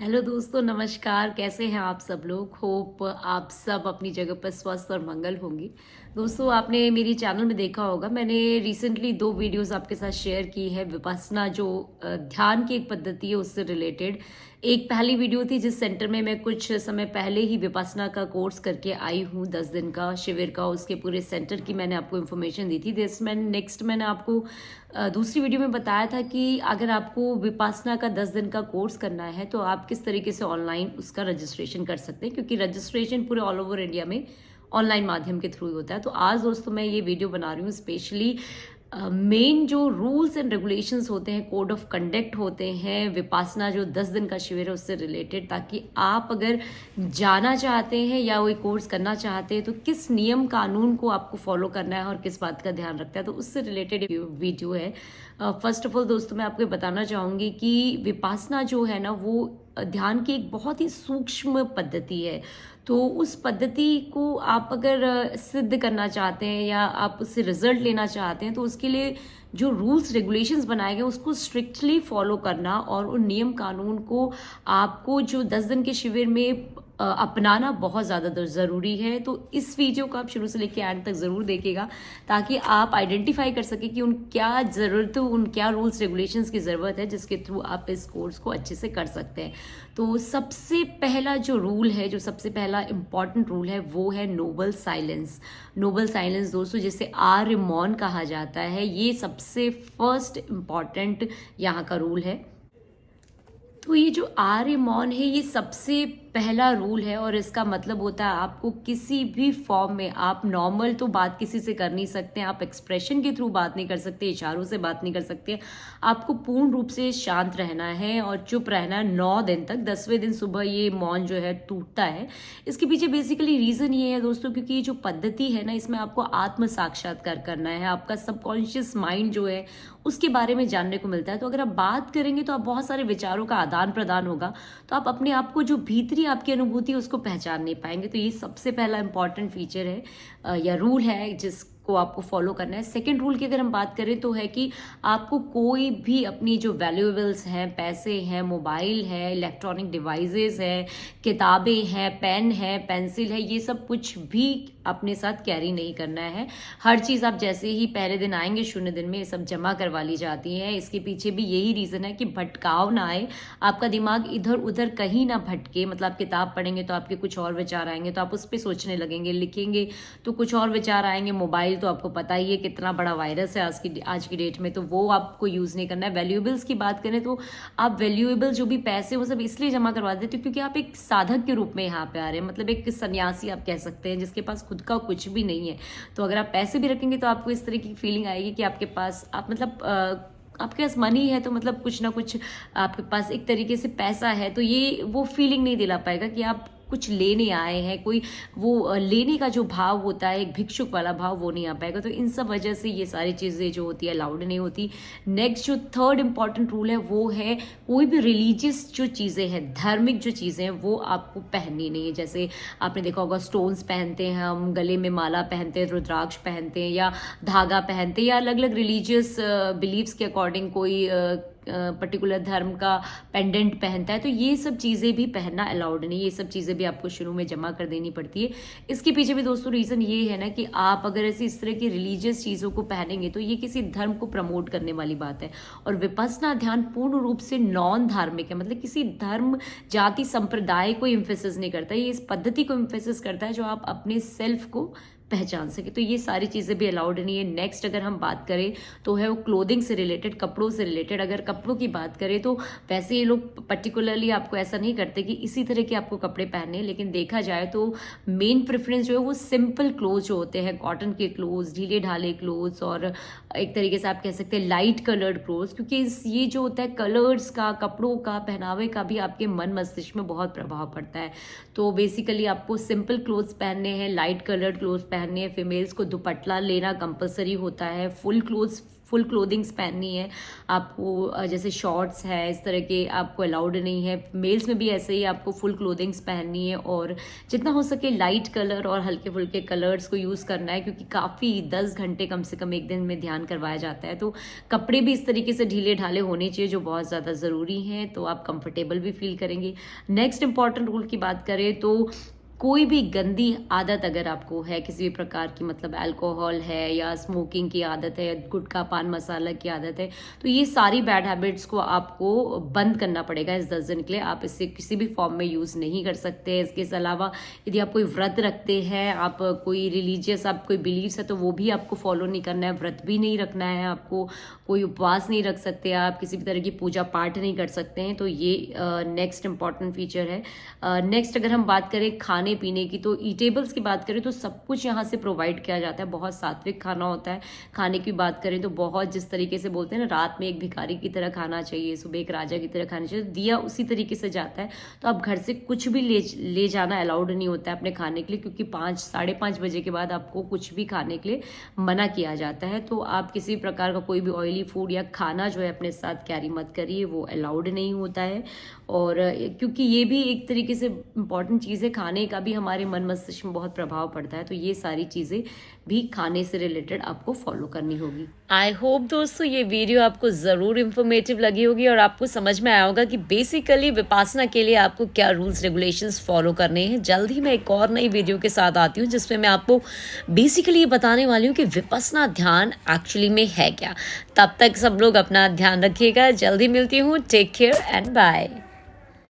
Hello दोस्तों, नमस्कार। कैसे हैं आप सब लोग? होप आप सब अपनी जगह पर स्वस्थ और मंगल होंगे। दोस्तों, आपने मेरी चैनल में देखा होगा, मैंने रिसेंटली 2 वीडियोस आपके साथ शेयर की है विपस्सना जो ध्यान की एक पद्धति है उससे रिलेटेड। एक पहली वीडियो थी जिस सेंटर में मैं कुछ समय पहले ही विपस्सना का कोर्स करके आई हूँ, 10 दिन का शिविर का, उसके पूरे सेंटर की मैंने आपको इन्फॉर्मेशन दी थी। नेक्स्ट मैंने आपको दूसरी वीडियो में बताया था कि अगर आपको विपस्सना का 10 दिन का कोर्स करना है तो आप किस तरीके से ऑनलाइन उसका रजिस्ट्रेशन कर सकते हैं, क्योंकि रजिस्ट्रेशन पूरे ऑल ओवर इंडिया में ऑनलाइन माध्यम के थ्रू ही होता है। तो आज दोस्तों मैं ये वीडियो बना रही हूँ स्पेशली मेन जो रूल्स एंड रेगुलेशंस होते हैं, कोड ऑफ कंडक्ट होते हैं विपस्सना जो 10 दिन का शिविर है उससे रिलेटेड, ताकि आप अगर जाना चाहते हैं या वही कोर्स करना चाहते हैं तो किस नियम कानून को आपको फॉलो करना है और किस बात का ध्यान रखता है, तो उससे रिलेटेड वीडियो है। फर्स्ट ऑफ ऑल दोस्तों, मैं आपको बताना चाहूँगी कि विपस्सना जो है ना वो ध्यान की एक बहुत ही सूक्ष्म पद्धति है। तो उस पद्धति को आप अगर सिद्ध करना चाहते हैं या आप उससे रिजल्ट लेना चाहते हैं तो उसके लिए जो रूल्स रेगुलेशंस बनाए गए उसको स्ट्रिक्टली फॉलो करना और उन नियम कानून को आपको जो 10 दिन के शिविर में अपनाना बहुत ज़्यादा ज़रूरी है। तो इस वीडियो को आप शुरू से लेकर एंड तक ज़रूर देखिएगा ताकि आप आइडेंटिफाई कर सकें कि उन क्या ज़रूरत, उन क्या रूल्स रेगुलेशंस की ज़रूरत है जिसके थ्रू आप इस कोर्स को अच्छे से कर सकते हैं। तो सबसे पहला जो रूल है, जो सबसे पहला इंपॉर्टेंट रूल है वो है नोबल साइलेंस। नोबल साइलेंस दोस्तों जिसे आर्य मौन कहा जाता है, ये सबसे फर्स्ट इंपॉर्टेंट यहाँ का रूल है। तो ये जो आर्य मौन है ये सबसे पहला रूल है और इसका मतलब होता है आपको किसी भी फॉर्म में आप नॉर्मल तो बात किसी से कर नहीं सकते हैं, आप एक्सप्रेशन के थ्रू बात नहीं कर सकते, इशारों से बात नहीं कर सकते। आपको पूर्ण रूप से शांत रहना है और चुप रहना है 9 दिन तक। 10वें दिन सुबह ये मौन जो है टूटता है। इसके पीछे बेसिकली रीज़न ये है दोस्तों, क्योंकि ये जो पद्धति है ना इसमें आपको आत्म साक्षात्कार करना है, आपका सबकॉन्शियस माइंड जो है उसके बारे में जानने को मिलता है। तो अगर आप बात करेंगे तो आप बहुत सारे विचारों का आदान प्रदान होगा, तो आप अपने आप को जो भीतरी आपकी अनुभूति उसको पहचान नहीं पाएंगे। तो ये सबसे पहला इंपॉर्टेंट फीचर है या रूल है जिसको आपको फॉलो करना है। सेकेंड रूल की अगर हम बात करें तो है कि आपको कोई भी अपनी जो वैल्यूएबल्स हैं, पैसे हैं, मोबाइल है, इलेक्ट्रॉनिक डिवाइसेस है, किताबें हैं, पेन है, पेंसिल है, ये सब कुछ भी अपने साथ कैरी नहीं करना है। हर चीज़ आप जैसे ही पहले दिन आएंगे 0 दिन में ये सब जमा करवा ली जाती है। इसके पीछे भी यही रीज़न है कि भटकाव ना आए, आपका दिमाग इधर उधर कहीं ना भटके। मतलब आप किताब पढ़ेंगे तो आपके कुछ और विचार आएंगे तो आप उस पर सोचने लगेंगे, लिखेंगे तो कुछ और विचार आएंगे। मोबाइल तो आपको पता ही है कितना बड़ा वायरस है आज की डेट में, तो वो आपको यूज़ नहीं करना है। वैल्यूएबल्स की बात करें तो आप वैल्यूएबल जो भी पैसे वो सब इसलिए जमा करवा देते हो क्योंकि आप एक साधक के रूप में यहाँ पे आ रहे हैं, मतलब एक सन्यासी आप कह सकते हैं जिसके पास खुद का कुछ भी नहीं है। तो अगर आप पैसे भी रखेंगे तो आपको इस तरह की फीलिंग आएगी कि आपके पास आप मतलब आपके पास मनी है तो मतलब कुछ ना कुछ आपके पास एक तरीके से पैसा है, तो ये वो फीलिंग नहीं दिला पाएगा कि आप कुछ लेने आए हैं। कोई वो लेने का जो भाव होता है, एक भिक्षुक वाला भाव, वो नहीं आ पाएगा। तो इन सब वजह से ये सारी चीज़ें जो होती है अलाउड नहीं होती। नेक्स्ट जो थर्ड इंपॉर्टेंट रूल है वो है कोई भी रिलीजियस जो चीज़ें हैं, धार्मिक जो चीज़ें हैं वो आपको पहननी नहीं है। जैसे आपने देखा होगा स्टोन्स पहनते हैं हम, गले में माला पहनते हैं, रुद्राक्ष पहनते हैं या धागा पहनते हैं, या अलग अलग रिलीजियस बिलीव्स के अकॉर्डिंग कोई पर्टिकुलर धर्म का पेंडेंट पहनता है, तो ये सब चीज़ें भी पहनना अलाउड नहीं। ये सब चीज़ें भी आपको शुरू में जमा कर देनी पड़ती है। इसके पीछे भी दोस्तों रीज़न ये है ना कि आप अगर ऐसी इस तरह की रिलीजियस चीज़ों को पहनेंगे तो ये किसी धर्म को प्रमोट करने वाली बात है। और विपस्सना ध्यान पूर्ण रूप से नॉन धार्मिक है, मतलब किसी धर्म, जाति, संप्रदाय को इम्फेसिस नहीं करता, ये इस पद्धति को इम्फेसिस करता है जो आप अपने सेल्फ को पहचान सके। तो ये सारी चीज़ें भी अलाउड नहीं है। नेक्स्ट अगर हम बात करें तो है वो क्लोथिंग से रिलेटेड, कपड़ों से रिलेटेड। अगर कपड़ों की बात करें तो वैसे ये लोग पर्टिकुलरली आपको ऐसा नहीं करते कि इसी तरह के आपको कपड़े पहने, लेकिन देखा जाए तो मेन प्रेफरेंस जो है वो सिंपल क्लोथ जो होते हैं, कॉटन के क्लोथ्स, ढीले ढाले क्लोथ्स, और एक तरीके से आप कह सकते हैं लाइट कलर्ड क्लोथ्स, क्योंकि ये जो होता है कलर्स का, कपड़ों का, पहनावे का भी आपके मन मस्तिष्क में बहुत प्रभाव पड़ता है। तो बेसिकली आपको सिंपल क्लोथ्स पहनने हैं, लाइट कलर्ड क्लोथ्स पहनने हैं। फीमेल्स को दुपट्टा लेना कंपलसरी होता है। फुल क्लोथ्स फुल क्लोथिंग्स पहननी है आपको, जैसे शॉर्ट्स है इस तरह के आपको अलाउड नहीं है। मेल्स में भी ऐसे ही आपको फुल क्लोथिंग्स पहननी है और जितना हो सके लाइट कलर और हल्के फुल्के कलर्स को यूज़ करना है, क्योंकि काफ़ी 10 घंटे कम से कम एक दिन में ध्यान करवाया जाता है। तो कपड़े भी इस तरीके से ढीले ढाले होने चाहिए जो बहुत ज़्यादा ज़रूरी हैं, तो आप कंफर्टेबल भी फील करेंगे। नेक्स्ट इंपॉर्टेंट रूल की बात करें तो कोई भी गंदी आदत अगर आपको है किसी भी प्रकार की, मतलब अल्कोहल है या स्मोकिंग की आदत है, गुटखा पान मसाला की आदत है, तो ये सारी बैड हैबिट्स को आपको बंद करना पड़ेगा इस 10 दिन के लिए। आप इसे किसी भी फॉर्म में यूज़ नहीं कर सकते। इसके अलावा यदि आप कोई व्रत रखते हैं, आप कोई रिलीजियस आप कोई बिलीव्स है, तो वो भी आपको फॉलो नहीं करना है। व्रत भी नहीं रखना है आपको, कोई उपवास नहीं रख सकते आप, किसी भी तरह की पूजा पाठ नहीं कर सकते हैं। तो ये नेक्स्ट इंपॉर्टेंट फीचर है। नेक्स्ट अगर हम बात करें खाने पीने की, तो ईटेबल्स की बात करें तो सब कुछ यहाँ से प्रोवाइड किया जाता है। बहुत सात्विक खाना होता है। खाने की बात करें तो बहुत, जिस तरीके से बोलते हैं ना, रात में एक भिखारी की तरह खाना चाहिए, सुबह एक राजा की तरह खाना चाहिए, दिया उसी तरीके से जाता है। तो आप घर से कुछ भी ले जाना अलाउड नहीं होता है अपने खाने के लिए, क्योंकि 5-5:30 बजे के बाद आपको कुछ भी खाने के लिए मना किया जाता है। तो आप किसी प्रकार का कोई भी ऑयली फूड या खाना जो है अपने साथ कैरी मत करिए, वो अलाउड नहीं होता है। और क्योंकि ये भी एक तरीके से इम्पॉर्टेंट चीज़ है, खाने का भी हमारे मन मस्तिष्क में बहुत प्रभाव पड़ता है। तो ये सारी चीज़ें भी खाने से रिलेटेड आपको फॉलो करनी होगी। आई होप दोस्तों ये वीडियो आपको ज़रूर इन्फॉर्मेटिव लगी होगी और आपको समझ में आया होगा कि बेसिकली विपासना के लिए आपको क्या रूल्स रेगुलेशंस फॉलो करने हैं। जल्द ही मैं एक और नई वीडियो के साथ आती हूँ जिसमें मैं आपको बेसिकली ये बताने वाली हूँ कि विपसना ध्यान एक्चुअली में है क्या। तब तक सब लोग अपना ध्यान रखिएगा। जल्दी मिलती हूँ। Take care and bye.